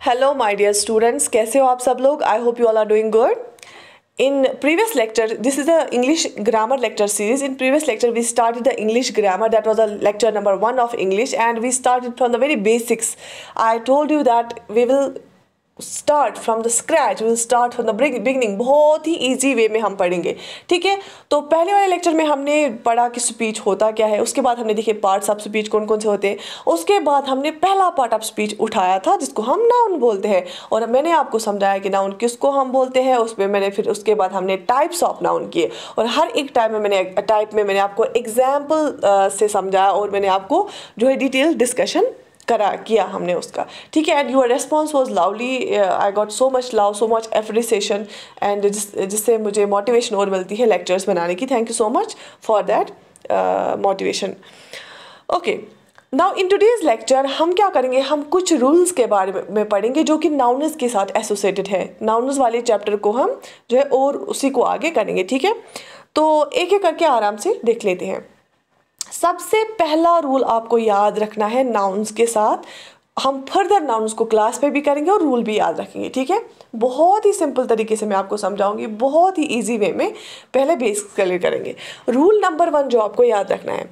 Hello, my dear students. कैसे हो आप सब लोग? I hope you all are doing good. In previous lecture, this is the English grammar lecture series. In previous lecture, we started the English grammar. That was the lecture number 1 of English, and we started from the very basics. I told you that we will start from the scratch, we'll start from the beginning. बहुत ही easy way में हम पढ़ेंगे, ठीक है? तो पहले वाले lecture में हमने पढ़ा कि स्पीच होता क्या है, उसके बाद हमने देखे पार्ट्स ऑफ स्पीच कौन कौन से होते हैं, उसके बाद हमने पहला पार्ट ऑफ स्पीच उठाया था जिसको हम नाउन बोलते हैं, और मैंने आपको समझाया कि नाउन किसको हम बोलते हैं। उसमें मैंने फिर उसके बाद हमने टाइप्स ऑफ नाउन किए, और हर एक टाइप में मैंने आपको एग्जाम्पल से समझाया, और मैंने आपको जो है डिटेल डिस्कशन किया हमने उसका, ठीक है। And your response was lovely, I got so much love, so much appreciation, and जिससे मुझे मोटिवेशन और मिलती है लेक्चर्स बनाने की। Thank you so much for that motivation. Okay, now in today's lecture हम क्या करेंगे, हम कुछ रूल्स के बारे में पढ़ेंगे जो कि नाउन्स के साथ एसोसिएटेड है। नाउन्स वाले चैप्टर को हम जो है और उसी को आगे करेंगे, ठीक है। तो एक एक करके आराम से देख लेते हैं। सबसे पहला रूल आपको याद रखना है, नाउन्स के साथ हम फर्दर नाउन्स को क्लास पे भी करेंगे और रूल भी याद रखेंगे, ठीक है। बहुत ही सिंपल तरीके से मैं आपको समझाऊंगी, बहुत ही इजी वे में। पहले बेसिक्स क्लियर करेंगे। रूल नंबर 1 जो आपको याद रखना है,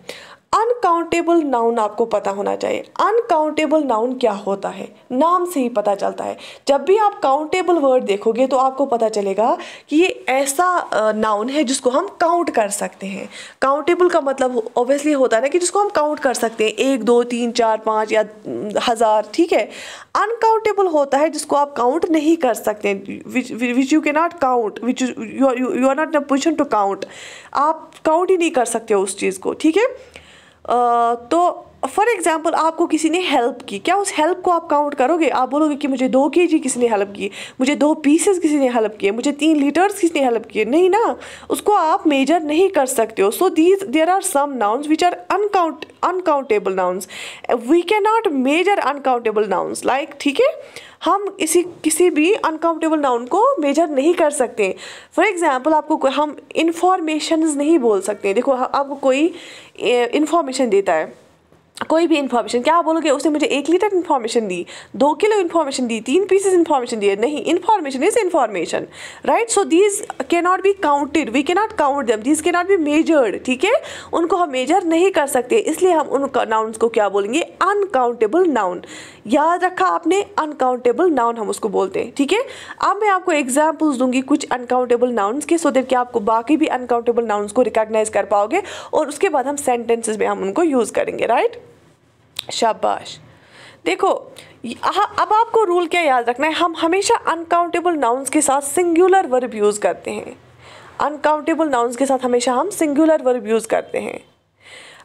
अनकाउंटेबल नाउन आपको पता होना चाहिए। अनकाउंटेबल नाउन क्या होता है, नाम से ही पता चलता है। जब भी आप काउंटेबल वर्ड देखोगे तो आपको पता चलेगा कि ये ऐसा नाउन है जिसको हम काउंट कर सकते हैं। काउंटेबल का मतलब ऑब्वियसली होता है ना कि जिसको हम काउंट कर सकते हैं, 1 2 3 4 5 या 1000, ठीक है। अनकाउंटेबल होता है जिसको आप काउंट नहीं कर सकते, which you can not count, which you are not in a position to count. आप काउंट ही नहीं कर सकते उस चीज़ को, ठीक है। तो फॉर एग्जाम्पल आपको किसी ने हेल्प की, क्या उस हेल्प को आप काउंट करोगे? आप बोलोगे कि मुझे 2 kg किसी ने हेल्प की, मुझे 2 पीसेस किसी ने हेल्प किए, मुझे 3 लीटर्स किसी ने हेल्प किए? नहीं ना, उसको आप मेजर नहीं कर सकते हो। So there are some nouns which are uncountable nouns, we can not measure uncountable nouns, like, ठीक है। हम किसी भी अनकाउंटेबल नाउन को मेजर नहीं कर सकते। फॉर एग्जाम्पल आपको हम इंफॉर्मेशंस नहीं बोल सकते। देखो, आपको कोई इंफॉर्मेशन देता है, कोई भी इन्फॉर्मेशन, क्या आप बोलोगे उसने मुझे 1 लीटर इन्फॉर्मेशन दी, 2 किलो इन्फॉर्मेशन दी, 3 पीसेस इन्फॉर्मेशन दिए? नहीं, information is information, right. So these can not be counted, we can not count them, these can not be measured, ठीक है। उनको हम मेजर नहीं कर सकते, इसलिए हम उन नाउन्स को क्या बोलेंगे? Uncountable noun. याद रखा आपने, अनकाउंटेबल नाउन हम उसको बोलते हैं, ठीक है। अब मैं आपको एग्जाम्पल्स दूंगी कुछ अनकाउंटेबल नाउन्स के, सो दैट कि आपको बाकी भी अनकाउंटेबल नाउन्स को रिकॉग्नाइज कर पाओगे, और उसके बाद हम सेंटेंसेस में हम उनको यूज़ करेंगे, राइट। शाबाश। देखो, अब आपको रूल क्या याद रखना है, हम हमेशा अनकाउंटेबल नाउन्स के साथ सिंगुलर वर्ब यूज़ करते हैं। अनकाउंटेबल नाउन्स के साथ हमेशा हम सिंगुलर वर्ब यूज़ करते हैं।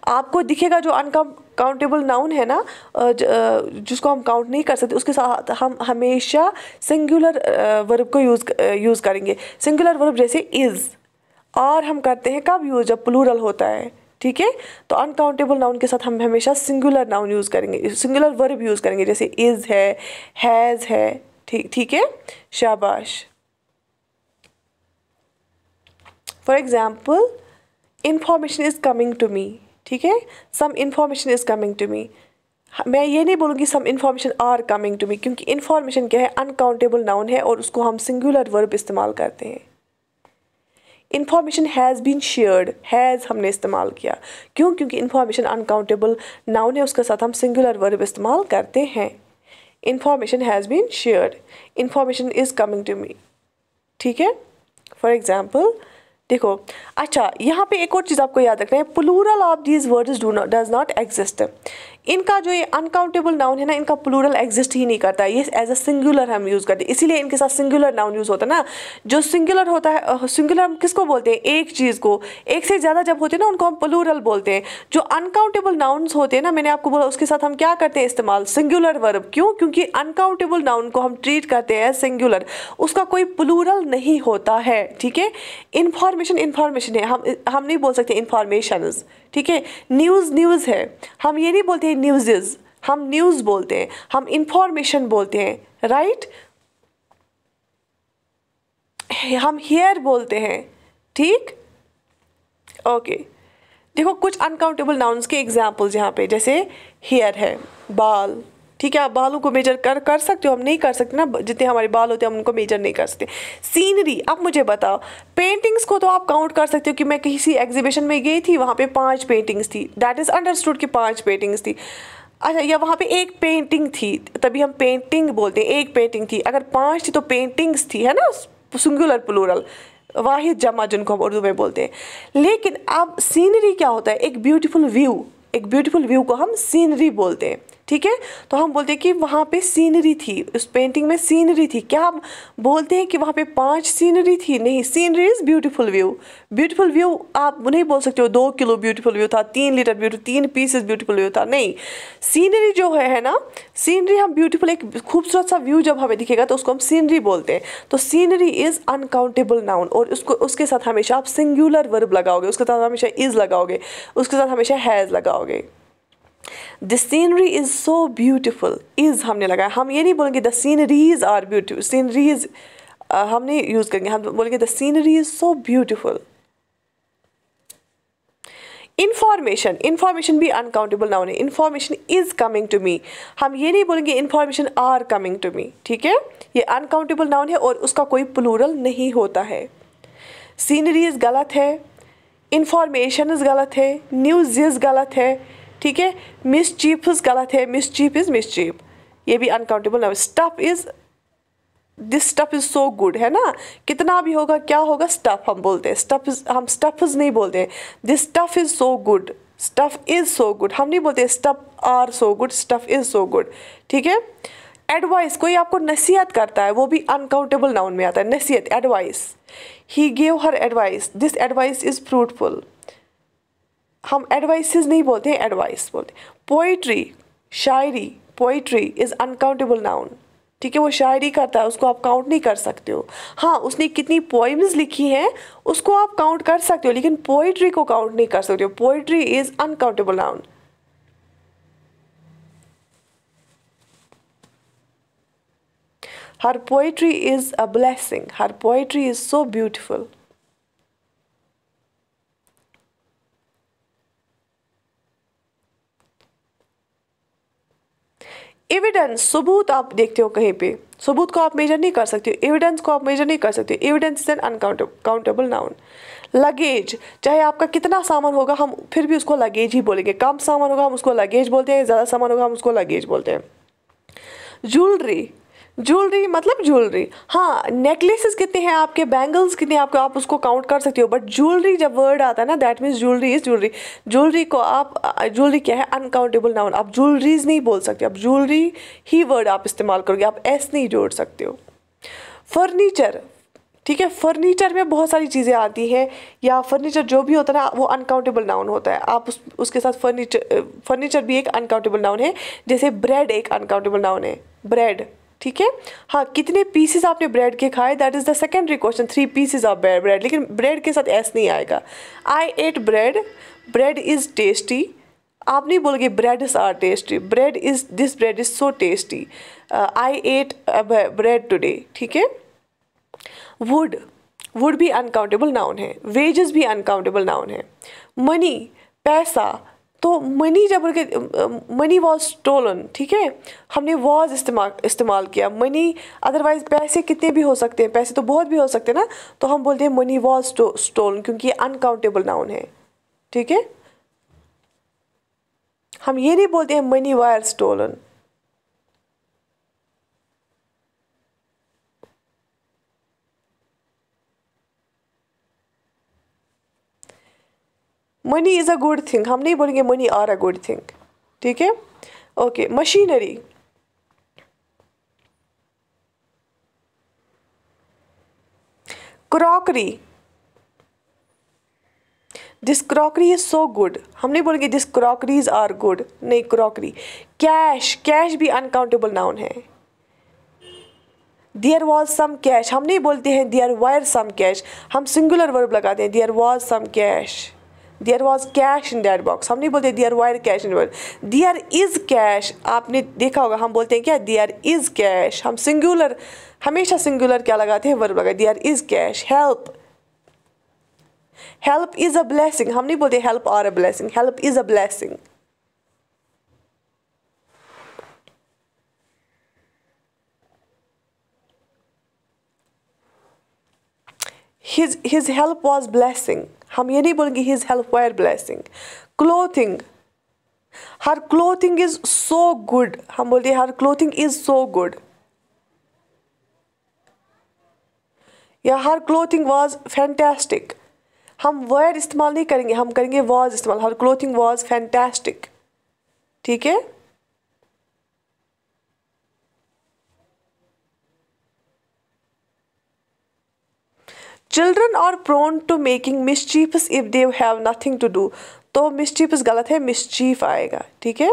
आपको दिखेगा जो अनकाउंटेबल नाउन है ना, जिसको हम काउंट नहीं कर सकते, उसके साथ हम हमेशा सिंगुलर वर्ब को यूज़ करेंगे। सिंगुलर वर्ब जैसे इज़, और हम करते हैं कब यूज़? जब प्लूरल होता है, ठीक है। तो अनकाउंटेबल नाउन के साथ हम हमेशा सिंगुलर नाउन यूज़ करेंगे, सिंगुलर वर्ब यूज़ करेंगे, जैसे इज़ है, हैज़ है, ठीक है। शाबाश। For example, information is coming to me, ठीक है। Some information is coming to me. मैं ये नहीं बोलूँगी some information are coming to me, क्योंकि इंफॉर्मेशन क्या है? अनकाउंटेबल नाउन है, और उसको हम सिंगुलर वर्ब इस्तेमाल करते हैं। Information has been shared, has हमने इस्तेमाल किया, क्यों? क्योंकि इन्फॉर्मेशन अनकाउंटेबल नाउन है, उसके साथ हम सिंगुलर वर्ब इस्तेमाल करते हैं। Information has been shared, information is coming to me, ठीक है। फॉर एग्जाम्पल, देखो, अच्छा, यहाँ पे एक और चीज़ आपको याद रखना है, plural of these words does not exist. इनका जो ये अनकाउंटेबल नाउन है ना, इनका प्लूरल एग्जिस्ट ही नहीं करता, ये एज अ सिंगुलर हम यूज़ करते हैं, इसीलिए इनके साथ सिंगुलर नाउन यूज़ होता है ना। जो सिंगुलर होता है, सिंगुलर हम किसको बोलते हैं? एक चीज़ को। एक से ज़्यादा जब होते हैं ना, उनको हम प्लूरल बोलते हैं। जो अनकाउंटेबल नाउन्स होते हैं ना, मैंने आपको बोला, उसके साथ हम क्या करते हैं? इस्तेमाल सिंगुलर वर्ब। क्यों? क्योंकि अनकाउंटेबल नाउन को हम ट्रीट करते हैं सिंगुलर, उसका कोई प्लूरल नहीं होता है, ठीक है। इन्फॉर्मेशन है, हम नहीं बोल सकते इन्फॉर्मेशंस, ठीक है। न्यूज़ है, हम ये नहीं बोलते हैं न्यूज़, हम न्यूज़ बोलते हैं, हम इंफॉर्मेशन बोलते हैं, राइट। हम हियर बोलते हैं, ठीक, ओके। देखो, कुछ अनकाउंटेबल नाउन्स के एग्जाम्पल्स यहाँ पे, जैसे हियर है, बाल, ठीक है, आप बालों को मेजर कर सकते हो, हम नहीं कर सकते ना, जितने हमारे बाल होते हैं हम उनको मेजर नहीं कर सकते। सीनरी, अब मुझे बताओ, पेंटिंग्स को तो आप काउंट कर सकते हो कि मैं किसी एग्जीबिशन में गई थी, वहाँ पे 5 पेंटिंग्स थी, दैट इज़ अंडरस्टूड कि 5 पेंटिंग्स थी। अच्छा, या वहाँ पे एक पेंटिंग थी, तभी हम पेंटिंग बोलते हैं, एक पेंटिंग थी। अगर 5 थी तो पेंटिंग्स थी, है ना, सिंगुलर प्लूरल, वाहिद जमा जिनको हम उर्दू में बोलते हैं। लेकिन अब सीनरी क्या होता है, एक ब्यूटीफुल व्यू, एक ब्यूटीफुल व्यू को हम सीनरी बोलते हैं, ठीक है। तो हम बोलते हैं कि वहाँ पे सीनरी थी, उस पेंटिंग में सीनरी थी। क्या हम बोलते हैं कि वहाँ पे 5 सीनरी थी? नहीं, scenery is beautiful view. Beautiful view आप नहीं बोल सकते हो 2 किलो ब्यूटीफुल व्यू था, 3 litre beautiful, 3 pieces beautiful view था, नहीं। सीनरी जो है ना, सीनरी हम ब्यूटीफुल, एक खूबसूरत सा व्यू जब हमें दिखेगा तो उसको हम सीनरी बोलते हैं। तो सीनरी इज़ अनकाउंटेबल नाउन, और उसको उसके साथ हमेशा आप सिंगुलर वर्ब लगाओगे, उसके साथ हमेशा इज़ लगाओगे, उसके साथ हमेशा हैज़ लगाओगे। The scenery is so beautiful, is हमने लगाया, हम ये नहीं बोलेंगे the sceneries are beautiful, sceneries हम नहीं यूज़ करेंगे, हम बोलेंगे the scenery is so beautiful. Information, information भी अनकाउंटेबल नाउन है। Information is coming to me, हम ये नहीं बोलेंगे information are coming to me, ठीक है, ये अनकाउंटेबल नाउन है और उसका कोई प्लूरल नहीं होता है। सीनरीज गलत है, इंफॉर्मेशन गलत है, न्यूज़ इज़ गलत है, ठीक है, मिसचीफ गलत है, मिसचीफ इज़ मिसचीफ, ये भी uncountable noun. Stuff is, this stuff is so good, है ना, कितना भी होगा, क्या होगा, स्टफ हम बोलते हैं, स्टफ इज, हम स्टफ इज नहीं बोलते हैं, this stuff is so good, stuff is so good, हम नहीं बोलते stuff are so good, stuff is so good, ठीक है। एडवाइस, कोई आपको नसीहत करता है, वो भी अनकाउंटेबल नाउन में आता है, नसीहत, advice. He gave her advice, this advice is fruitful, हम एडवाइसेस नहीं बोलते हैं, एडवाइस बोलते हैं। Poetry, Shayari, poetry is uncountable noun, ठीक है, वो शायरी करता है, उसको आप काउंट नहीं कर सकते हो। हाँ, उसने कितनी पोइम्स लिखी हैं उसको आप काउंट कर सकते हो, लेकिन पोइट्री को काउंट नहीं कर सकते हो, poetry is uncountable noun. Her poetry is a blessing, her poetry is so beautiful. Evidence, सबूत आप देखते हो कहीं पे, सबूत को आप मेजर नहीं कर सकते हो, एविडेंस को आप मेजर नहीं कर सकते, evidence is an uncountable noun. Luggage, चाहे आपका कितना सामान होगा हम फिर भी उसको लगेज ही बोलेंगे, कम सामान होगा हम उसको लगेज बोलते हैं, ज़्यादा सामान होगा हम उसको लगेज बोलते हैं। ज्वेलरी, ज्वेलरी मतलब ज्वेलरी, हाँ, नेकलेसेस कितने हैं आपके, बैंगल्स कितने हैं आपके, आप उसको काउंट कर सकते हो, बट ज्वेलरी जब वर्ड आता है ना, that means jewellery is jewellery. Jewellery को आप, ज्वेलरी क्या है, अनकाउंटेबल नाउन, आप ज्वेलरीज नहीं बोल सकते, आप ज्वेलरी ही वर्ड आप इस्तेमाल करोगे, आप एस नहीं जोड़ सकते हो। फर्नीचर, ठीक है, फर्नीचर में बहुत सारी चीज़ें आती हैं, या फर्नीचर जो भी होता है ना वो अनकाउंटेबल नाउन होता है, आप उसके साथ फर्नीचर भी एक अनकाउंटेबल नाउन है, जैसे ब्रेड एक अनकाउंटेबल नाउन है, ब्रेड, ठीक है। हाँ, कितने पीसेस आपने ब्रेड के खाए, that is the secondary question, 3 pieces of bread, लेकिन ब्रेड के साथ एस नहीं आएगा। I ate bread, bread is tasty, आप नहीं बोलोगे bread is are tasty, bread is, this bread is so tasty, I ate bread today, ठीक है। वुड, वुड भी अनकाउंटेबल नाउन है, वेजेस भी अनकाउंटेबल नाउन है। मनी, पैसा, तो मनी जब मनी वॉज स्टोलन, ठीक है, हमने वॉज इस्तेमाल किया, मनी, अदरवाइज पैसे कितने भी हो सकते हैं, पैसे तो बहुत भी हो सकते हैं ना, तो हम बोलते हैं मनी वॉज स्टोलन, क्योंकि ये अनकाउंटेबल नाउन है, ठीक है। हम ये नहीं बोलते हैं money were stolen. Money is a good thing, हम नहीं बोलेंगे money are a good thing, ठीक है। Okay, machinery, crockery, this crockery is so good, हम नहीं बोलेंगे दिस क्रॉकरीज आर गुड, नहीं, क्रॉकरी। कैश, कैश भी अनकाउंटेबल नाउन है। देयर वॉज सम कैश, हम नहीं बोलते हैं देयर वायर सम कैश, हम सिंगुलर वर्ब लगाते हैं, there was some cash, there was cash in that box, हम नहीं बोलते there were cash in word. There is cash, आपने देखा होगा हम बोलते हैं क्या, देयर इज़ कैश, हम सिंगुलर, हमेशा सिंगुलर क्या लगाते हैं, वर्ब लगाते, there is cash. Help, help is a blessing, हम नहीं बोलते help are a blessing, help is a blessing. his help was blessing, हम ये नहीं बोलेंगे his help were blessing. Clothing, her clothing is so good, हम बोलते हैं her clothing is so good. या her clothing was fantastic, हम were इस्तेमाल नहीं करेंगे, हम करेंगे was इस्तेमाल. her clothing was fantastic. ठीक है. Children are prone to making mischiefs if they have nothing to do. तो mischievous गलत है, mischief आएगा. ठीक है.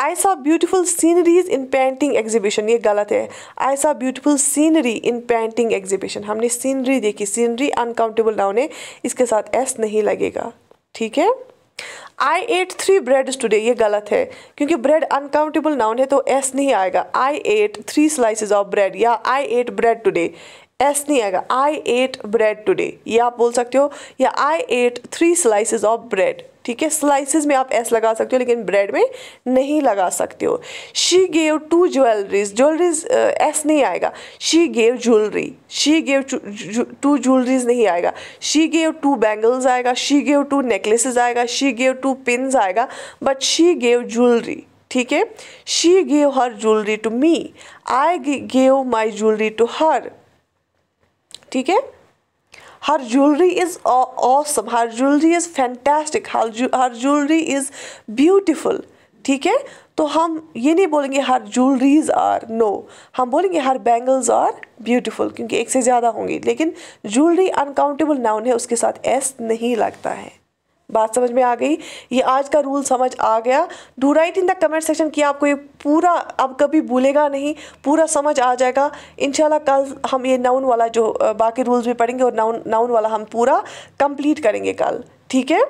I saw beautiful sceneries in painting exhibition, ये गलत है. I saw beautiful scenery in painting exhibition. हमने scenery देखी, scenery uncountable noun है, इसके साथ s नहीं लगेगा. ठीक है. I ate 3 breads today, ये गलत है क्योंकि bread uncountable noun है तो s नहीं आएगा. I ate 3 slices of bread या I ate bread today, s नहीं आएगा. I ate bread today ये आप बोल सकते हो, या I ate 3 slices of bread. ठीक है. slices में आप s लगा सकते हो लेकिन bread में नहीं लगा सकते हो. She gave 2 jewelries, jewelries s नहीं आएगा. She gave jewelry, she gave 2 jewelries नहीं आएगा. She gave 2 bangles आएगा. She gave 2 necklaces आएगा. She gave 2 pins आएगा. But she gave jewelry. ठीक है. She gave her jewelry to me. I gave my jewelry to her. ठीक है. Her jewelry is awesome. Her jewelry is fantastic. Her jewelry is beautiful. ठीक है. तो हम ये नहीं बोलेंगे her jewelries are, no, हम बोलेंगे her bangles are beautiful क्योंकि एक से ज़्यादा होंगी. लेकिन jewelry uncountable noun है, उसके साथ s नहीं लगता है. बात समझ में आ गई. ये आज का रूल समझ आ गया. Do right in the comment section कि आपको ये पूरा अब कभी भूलेगा नहीं, पूरा समझ आ जाएगा. इंशाल्लाह कल हम ये नाउन वाला जो बाकी रूल्स भी पढ़ेंगे और नाउन वाला हम पूरा कंप्लीट करेंगे कल. ठीक है.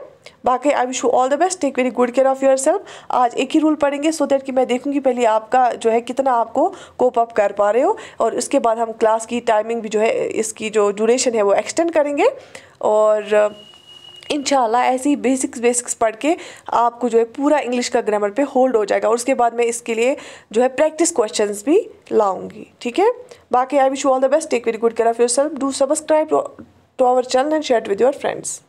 बाकी I wish you all the best. Take very good care of yourself. आज एक ही रूल पढ़ेंगे सो दैट कि मैं देखूंगी पहले आपका जो है कितना आपको कोप अप कर पा रहे हो, और उसके बाद हम क्लास की टाइमिंग भी जो है इसकी जो ड्यूरेशन है वो एक्सटेंड करेंगे. और इंशाल्लाह ऐसे ही बेसिक्स पढ़ के आपको जो है पूरा इंग्लिश का ग्रामर पे होल्ड हो जाएगा. और उसके बाद मैं इसके लिए जो है प्रैक्टिस क्वेश्चंस भी लाऊंगी. ठीक है. बाकी I wish you all the best. Take very good care of yourself. Do subscribe to our channel and share it with your friends.